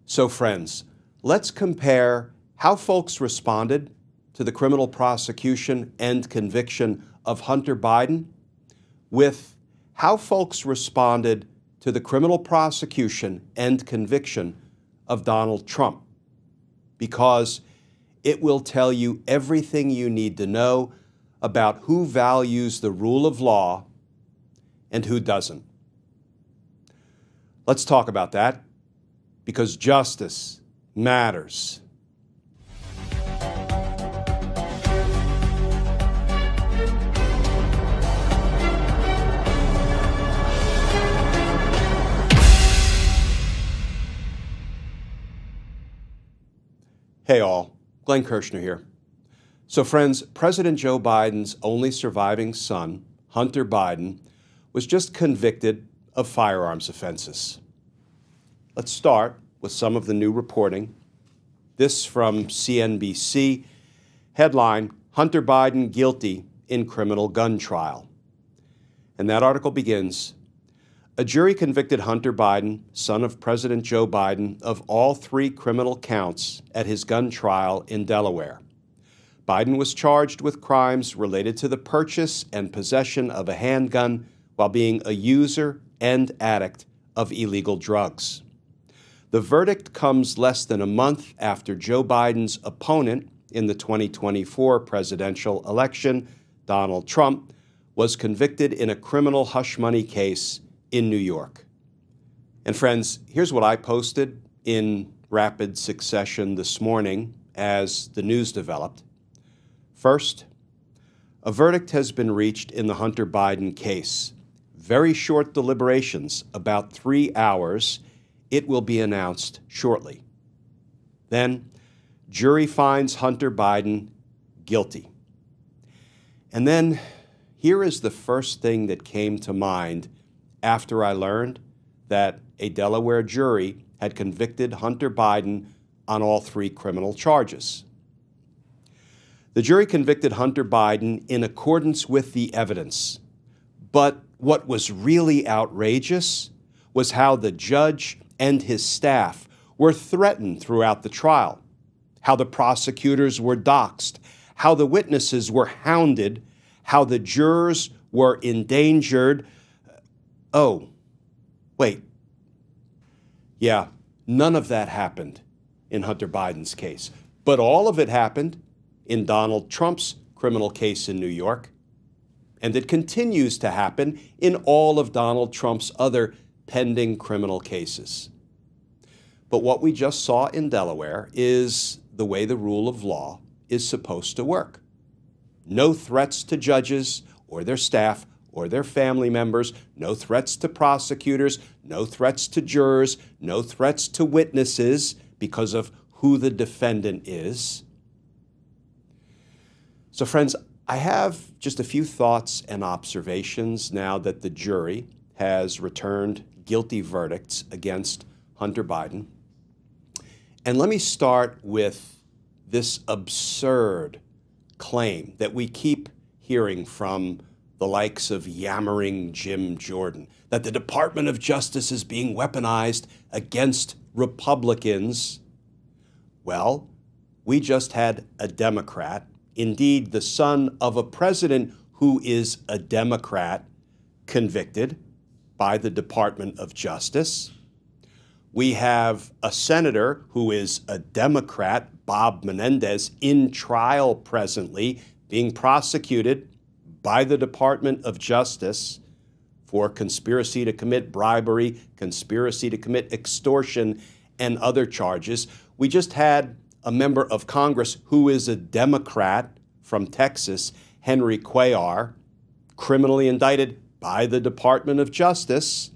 So friends, let's compare how folks responded to the criminal prosecution and conviction of Hunter Biden with how folks responded to the criminal prosecution and conviction of Donald Trump, because it will tell you everything you need to know about who values the rule of law and who doesn't. Let's talk about that, because justice matters. Hey all, Glenn Kirshner here. So friends, President Joe Biden's only surviving son, Hunter Biden, was just convicted of firearms offenses. Let's start with some of the new reporting. This from CNBC, headline, Hunter Biden guilty in criminal gun trial. And that article begins, a jury convicted Hunter Biden, son of President Joe Biden, of all 3 criminal counts at his gun trial in Delaware. Biden was charged with crimes related to the purchase and possession of a handgun while being a user and addict of illegal drugs. The verdict comes less than a month after Joe Biden's opponent in the 2024 presidential election, Donald Trump, was convicted in a criminal hush money case in New York. And friends, here's what I posted in rapid succession this morning as the news developed. First, a verdict has been reached in the Hunter Biden case. Very short deliberations, about 3 hours. It will be announced shortly. Then, jury finds Hunter Biden guilty. And then, here is the first thing that came to mind after I learned that a Delaware jury had convicted Hunter Biden on all 3 criminal charges. The jury convicted Hunter Biden in accordance with the evidence. But what was really outrageous was how the judge and his staff were threatened throughout the trial, how the prosecutors were doxxed, how the witnesses were hounded, how the jurors were endangered. Oh, wait. Yeah, none of that happened in Hunter Biden's case. But all of it happened in Donald Trump's criminal case in New York. And it continues to happen in all of Donald Trump's other pending criminal cases. But what we just saw in Delaware is the way the rule of law is supposed to work. No threats to judges or their staff or their family members, no threats to prosecutors, no threats to jurors, no threats to witnesses because of who the defendant is. So friends, I have just a few thoughts and observations now that the jury has returned guilty verdicts against Hunter Biden. And let me start with this absurd claim that we keep hearing from the likes of yammering Jim Jordan, that the Department of Justice is being weaponized against Republicans. Well, we just had a Democrat, indeed the son of a president who is a Democrat, convicted by the Department of Justice. We have a senator who is a Democrat, Bob Menendez, in trial presently, being prosecuted by the Department of Justice for conspiracy to commit bribery, conspiracy to commit extortion, and other charges. We just had a member of Congress who is a Democrat from Texas, Henry Cuellar, criminally indicted by the Department of Justice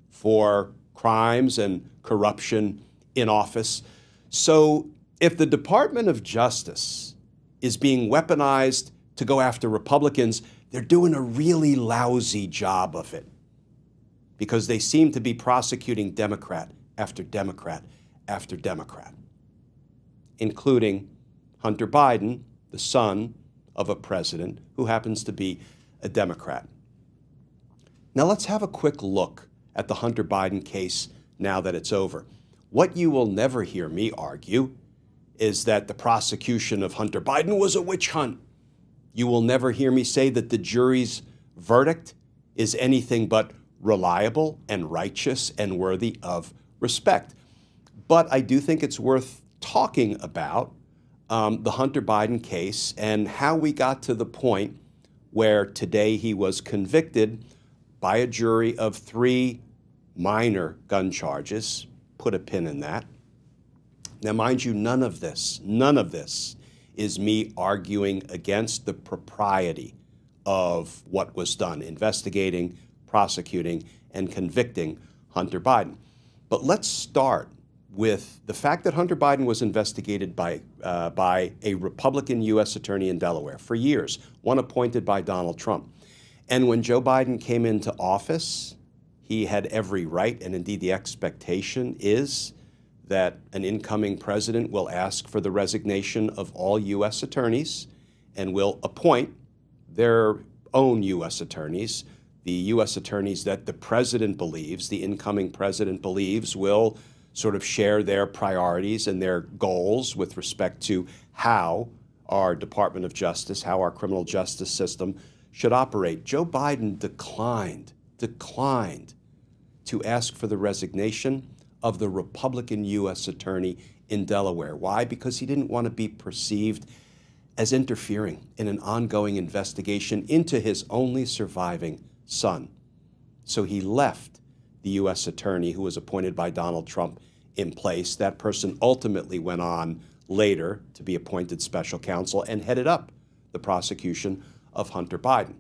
for crimes and corruption in office. So if the Department of Justice is being weaponized to go after Republicans, they're doing a really lousy job of it because they seem to be prosecuting Democrat after Democrat after Democrat, including Hunter Biden, the son of a president who happens to be a Democrat. Now let's have a quick look at the Hunter Biden case now that it's over. What you will never hear me argue is that the prosecution of Hunter Biden was a witch hunt. You will never hear me say that the jury's verdict is anything but reliable and righteous and worthy of respect. But I do think it's worth talking about the Hunter Biden case and how we got to the point where today he was convicted by a jury of 3 minor gun charges. Put a pin in that. Now, mind you, none of this is me arguing against the propriety of what was done, investigating, prosecuting, and convicting Hunter Biden. But let's start with the fact that Hunter Biden was investigated by a Republican U.S. attorney in Delaware for years, one appointed by Donald Trump. And when Joe Biden came into office, he had every right, and indeed the expectation is that an incoming president will ask for the resignation of all U.S. attorneys and will appoint their own U.S. attorneys, the U.S. attorneys that the president believes, the incoming president believes, will sort of share their priorities and their goals with respect to how our Department of Justice, how our criminal justice system should operate. Joe Biden declined to ask for the resignation of the Republican U.S. attorney in Delaware. Why? Because he didn't want to be perceived as interfering in an ongoing investigation into his only surviving son. So he left the U.S. attorney who was appointed by Donald Trump in place. That person ultimately went on later to be appointed special counsel and headed up the prosecution of Hunter Biden.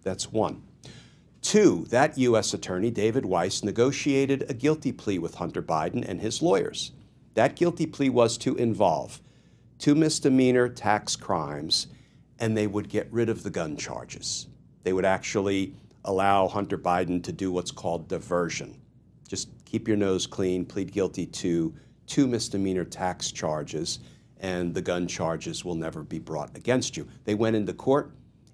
That's one. 2, that U.S. attorney, David Weiss, negotiated a guilty plea with Hunter Biden and his lawyers. That guilty plea was to involve 2 misdemeanor tax crimes, and they would get rid of the gun charges. They would actually allow Hunter Biden to do what's called diversion. Just keep your nose clean, plead guilty to 2 misdemeanor tax charges, and the gun charges will never be brought against you. They went into court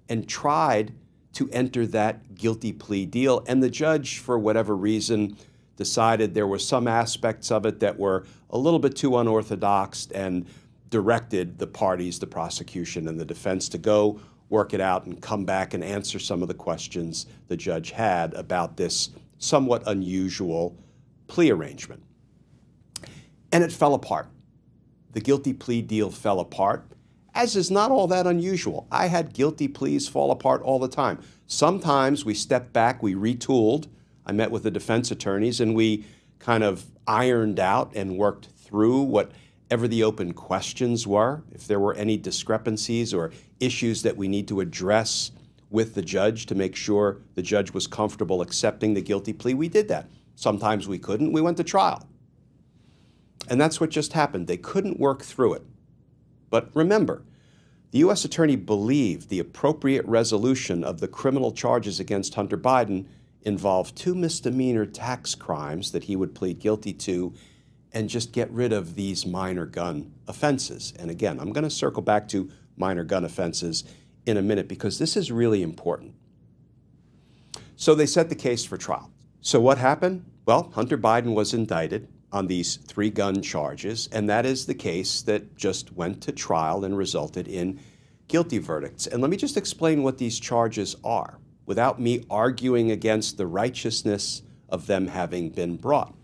and tried to enter that guilty plea deal, and the judge, for whatever reason, decided there were some aspects of it that were a little bit too unorthodox and directed the parties, the prosecution and the defense, to go work it out and come back and answer some of the questions the judge had about this somewhat unusual plea arrangement. And it fell apart. The guilty plea deal fell apart, as is not all that unusual. I had guilty pleas fall apart all the time. Sometimes we stepped back, we retooled. I met with the defense attorneys and we kind of ironed out and worked through whatever the open questions were. If there were any discrepancies or issues that we need to address with the judge to make sure the judge was comfortable accepting the guilty plea, we did that. Sometimes we couldn't, we went to trial. And that's what just happened. They couldn't work through it. But remember, the U.S. attorney believed the appropriate resolution of the criminal charges against Hunter Biden involved 2 misdemeanor tax crimes that he would plead guilty to and just get rid of these minor gun offenses. And again, I'm going to circle back to minor gun offenses in a minute because this is really important. So they set the case for trial. So what happened? Well, Hunter Biden was indicted on these 3 gun charges, and that is the case that just went to trial and resulted in guilty verdicts. And let me just explain what these charges are without me arguing against the righteousness of them having been brought.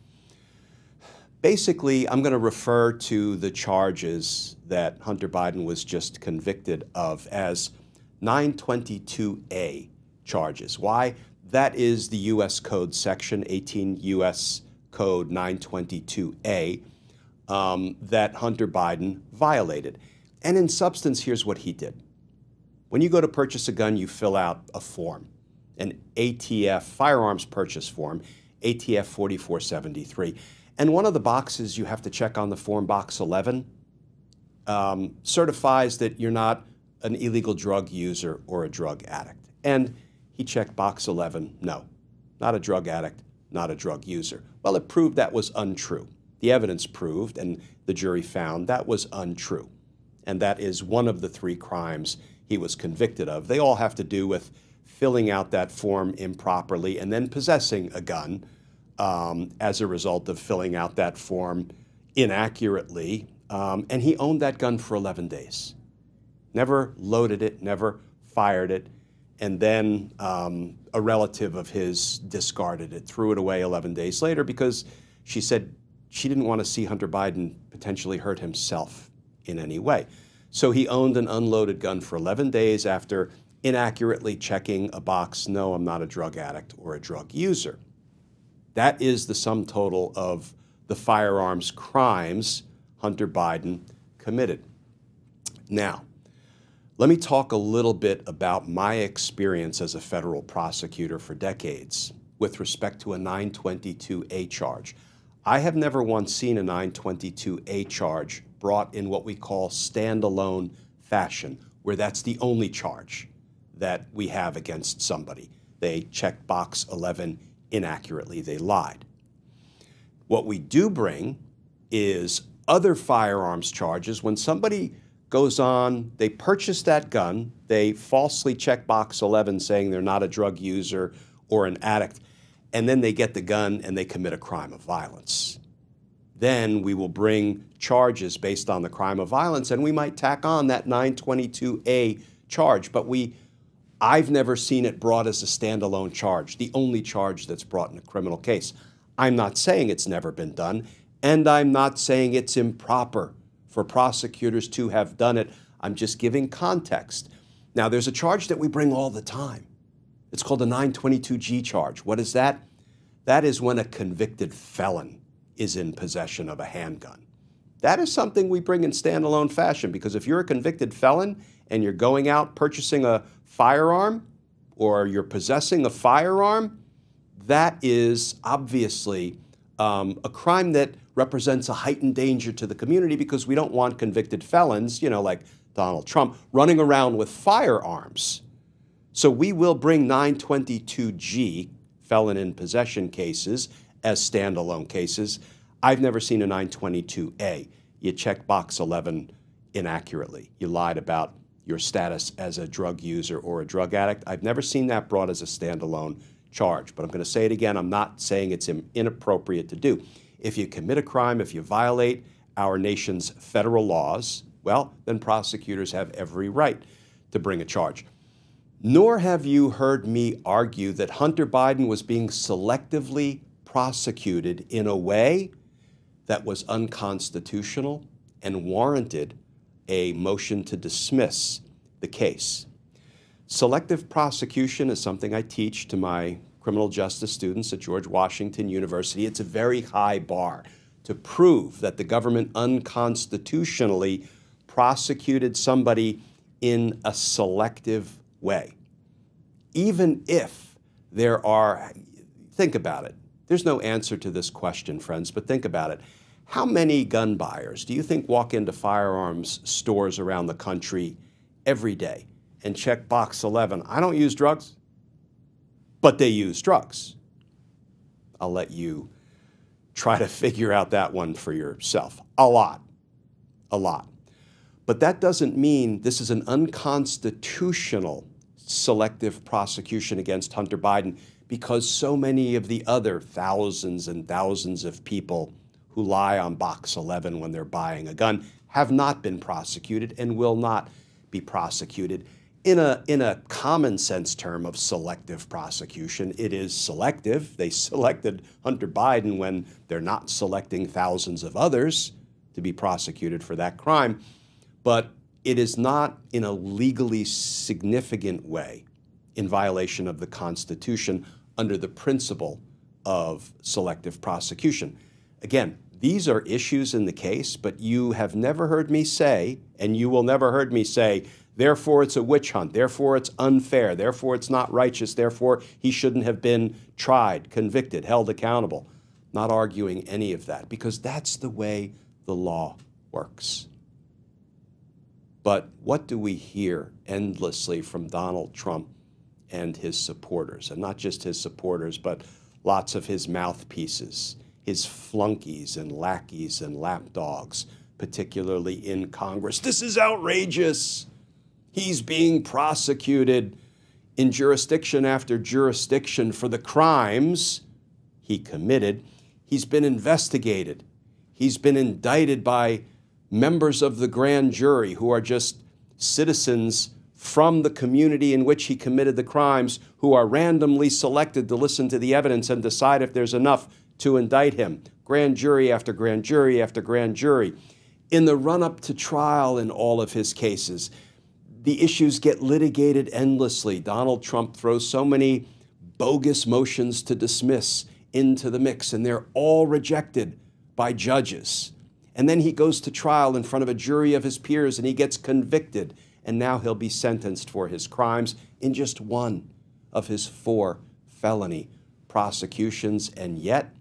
Basically, I'm going to refer to the charges that Hunter Biden was just convicted of as 922A charges. Why? That is the U.S. Code section 18 U.S. Code 922A that Hunter Biden violated. And in substance, here's what he did. When you go to purchase a gun, you fill out a form, an ATF firearms purchase form, ATF 4473. And one of the boxes you have to check on the form, box 11, certifies that you're not an illegal drug user or a drug addict. And he checked box 11, no, not a drug addict, not a drug user. Well, it proved that was untrue. The evidence proved, and the jury found, that was untrue. And that is one of the 3 crimes he was convicted of. They all have to do with filling out that form improperly and then possessing a gun as a result of filling out that form inaccurately. And he owned that gun for 11 days. Never loaded it, never fired it. And then a relative of his discarded it, threw it away 11 days later because she said she didn't want to see Hunter Biden potentially hurt himself in any way. So he owned an unloaded gun for 11 days after inaccurately checking a box, no, I'm not a drug addict or a drug user. That is the sum total of the firearms crimes Hunter Biden committed. Now, let me talk a little bit about my experience as a federal prosecutor for decades with respect to a 922A charge. I have never once seen a 922A charge brought in what we call standalone fashion, where that's the only charge that we have against somebody. They checked box 11 inaccurately, they lied. What we do bring is other firearms charges. When somebody goes on, they purchase that gun, they falsely check box 11 saying they're not a drug user or an addict, and then they get the gun and they commit a crime of violence. Then we will bring charges based on the crime of violence, and we might tack on that 922A charge, but I've never seen it brought as a standalone charge, the only charge that's brought in a criminal case. I'm not saying it's never been done, and I'm not saying it's improper for prosecutors to have done it. I'm just giving context. Now, there's a charge that we bring all the time. It's called a 922G charge. What is that? That is when a convicted felon is in possession of a handgun. That is something we bring in standalone fashion, because if you're a convicted felon and you're going out purchasing a firearm or you're possessing a firearm, that is obviously a crime that represents a heightened danger to the community, because we don't want convicted felons, like Donald Trump, running around with firearms. So we will bring 922G, felon in possession cases, as standalone cases. I've never seen a 922A. You check box 11 inaccurately. You lied about your status as a drug user or a drug addict. I've never seen that brought as a standalone charge. But I'm going to say it again, I'm not saying it's inappropriate to do. If you commit a crime, if you violate our nation's federal laws, well, then prosecutors have every right to bring a charge. Nor have you heard me argue that Hunter Biden was being selectively prosecuted in a way that was unconstitutional and warranted a motion to dismiss the case. Selective prosecution is something I teach to my criminal justice students at George Washington University. It's a very high bar to prove that the government unconstitutionally prosecuted somebody in a selective way. Even if there are, think about it. There's no answer to this question, friends, but think about it. How many gun buyers do you think walk into firearms stores around the country every day and check box 11? I don't use drugs, but they use drugs. I'll let you try to figure out that one for yourself. A lot. But that doesn't mean this is an unconstitutional selective prosecution against Hunter Biden, because so many of the other thousands and thousands of people who lie on box 11 when they're buying a gun have not been prosecuted and will not be prosecuted. In a common sense term of selective prosecution, it is selective. They selected Hunter Biden when they're not selecting thousands of others to be prosecuted for that crime. But it is not in a legally significant way in violation of the Constitution under the principle of selective prosecution. Again, these are issues in the case, but you have never heard me say, and you will never heard me say, therefore it's a witch hunt, therefore it's unfair, therefore it's not righteous, therefore he shouldn't have been tried, convicted, held accountable. Not arguing any of that, because that's the way the law works. But what do we hear endlessly from Donald Trump and his supporters? And not just his supporters, but lots of his mouthpieces, his flunkies and lackeys and lapdogs, particularly in Congress. This is outrageous. He's being prosecuted in jurisdiction after jurisdiction for the crimes he committed. He's been investigated. He's been indicted by members of the grand jury who are just citizens from the community in which he committed the crimes, who are randomly selected to listen to the evidence and decide if there's enough to indict him. Grand jury after grand jury after grand jury. In the run-up to trial in all of his cases, the issues get litigated endlessly. Donald Trump throws so many bogus motions to dismiss into the mix, and they're all rejected by judges. And then he goes to trial in front of a jury of his peers, and he gets convicted. And now he'll be sentenced for his crimes in just one of his 4 felony prosecutions. And yet,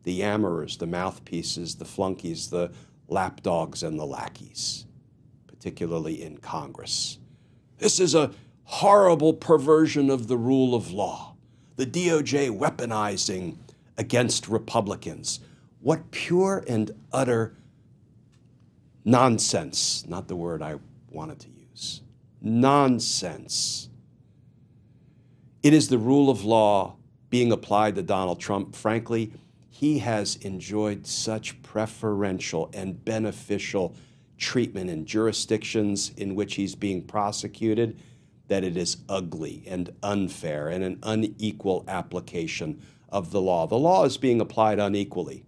the yammerers, the mouthpieces, the flunkies, the lapdogs, and the lackeys, particularly in Congress. This is a horrible perversion of the rule of law. The DOJ weaponizing against Republicans. What pure and utter nonsense, not the word I wanted to use. Nonsense. It is the rule of law being applied to Donald Trump. Frankly, he has enjoyed such preferential and beneficial treatment in jurisdictions in which he's being prosecuted that it is ugly and unfair and an unequal application of the law. The law is being applied unequally,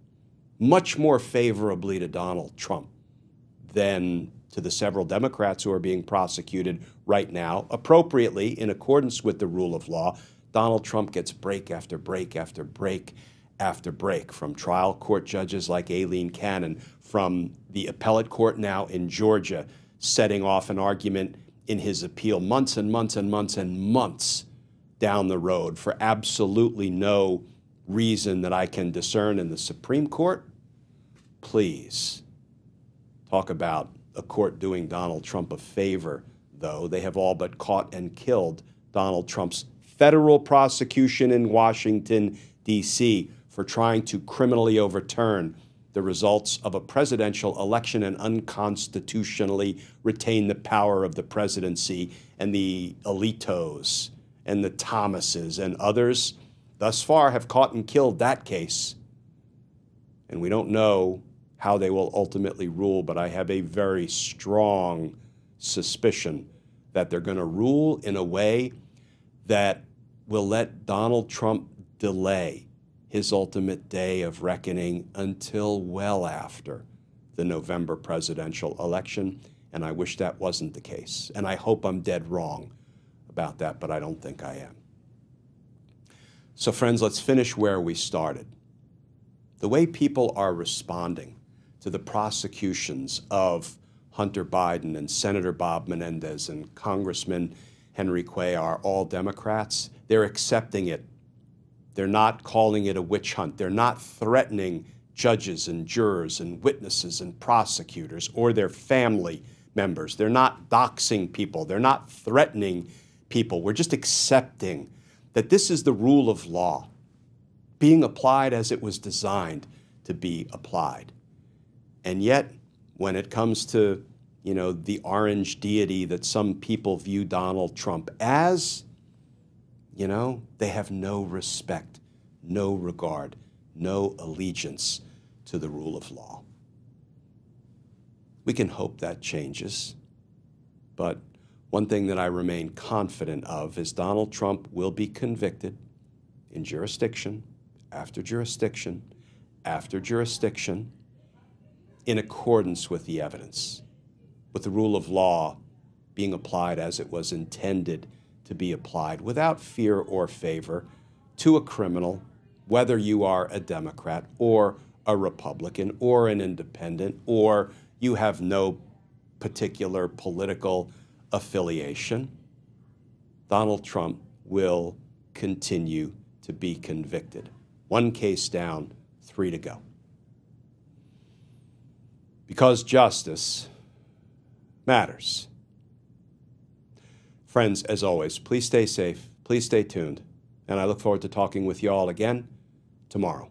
much more favorably to Donald Trump than to the several Democrats who are being prosecuted right now. Appropriately, in accordance with the rule of law, Donald Trump gets break after break after break after break from trial court judges like Aileen Cannon, from the appellate court now in Georgia, setting off an argument in his appeal months and months and months and months down the road for absolutely no reason that I can discern in the Supreme Court. Please, talk about a court doing Donald Trump a favor, though. They have all but caught and killed Donald Trump's federal prosecution in Washington, D.C. for trying to criminally overturn the results of a presidential election and unconstitutionally retain the power of the presidency. And the Alitos and the Thomases and others thus far have caught and killed that case. And we don't know how they will ultimately rule, but I have a very strong suspicion that they're going to rule in a way that will let Donald Trump delay his ultimate day of reckoning until well after the November presidential election. And I wish that wasn't the case. And I hope I'm dead wrong about that, but I don't think I am. So friends, let's finish where we started. The way people are responding to the prosecutions of Hunter Biden and Senator Bob Menendez and Congressman Henry Quay are all Democrats. They're accepting it. They're not calling it a witch hunt. They're not threatening judges and jurors and witnesses and prosecutors or their family members. They're not doxing people. They're not threatening people. We're just accepting that this is the rule of law being applied as it was designed to be applied. And yet, when it comes to, the orange deity that some people view Donald Trump as, they have no respect, no regard, no allegiance to the rule of law. We can hope that changes, but one thing that I remain confident of is Donald Trump will be convicted in jurisdiction after jurisdiction after jurisdiction in accordance with the evidence, with the rule of law being applied as it was intended to be applied, without fear or favor to a criminal, whether you are a Democrat or a Republican or an independent, or you have no particular political affiliation. Donald Trump will continue to be convicted. 1 case down, 3 to go. Because justice matters. Friends, as always, please stay safe, please stay tuned, and I look forward to talking with you all again tomorrow.